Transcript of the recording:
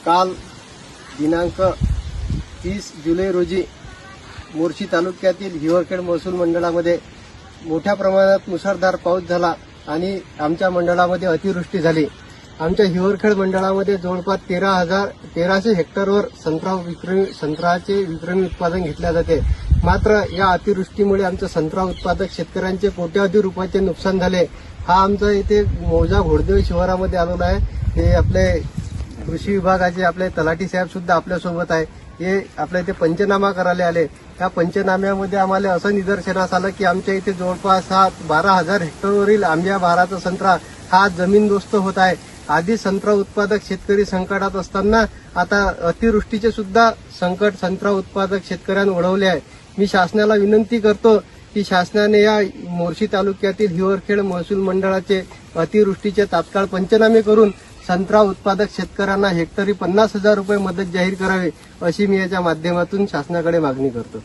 काल दिनांक 30 जुलै रोजी मोर्शी तालुक्यातील हिवरखेड महसूल मंडळामध्ये मोठ्या प्रमाणात मुसळधार पाऊस झाला आणि आमच्या मंडळामध्ये अतिवृष्टी झाली। आमच्या हिवरखेड मंडळामध्ये जवळपास 1300 हेक्टरवर संत्र्याचे विक्रमी उत्पादन घेतले जाते। मात्र या अतिवृष्टीमुळे आमच्या संत्रा उत्पादक शेतकऱ्यांचे कोट्यावधी रुपयाचे नुकसान झाले। हा आमचा इथे मौजा घोडदेव शिवारामध्ये आलेला आहे। हे आपले कृषी विभागाचे आपले तलाठी साहेब सुद्धा आपल्यासोबत आहे। हे आपल्या इथे पंचनामा करायला आले। त्या पंचनाम्यामध्ये आम्हाला असं निदर्शनास आलं की आमच्या इथे जवळपास 12,000 हेक्टरवरील आंब्या बहाराचा संत्रा हा जमीनदोस्त होत आहे। आधी संत्रा उत्पादक शेतकरी संकटात असताना आता अतिवृष्टीचे सुद्धा संकट संत्रा उत्पादक शेतकऱ्यांना ओढवले आहे। मी शासनाला विनंती करतो की शासनाने या मोर्शी तालुक्यातील हिवरखेड महसूल मंडळाचे अतिवृष्टीचे तात्काळ पंचनामे करून संत्रा उत्पादक शेतकऱ्यांना हेक्टरी 50,000 रुपये मदत जाहीर करावी, अशी मी याच्या माध्यमातून शासनाकडे मागणी करतो।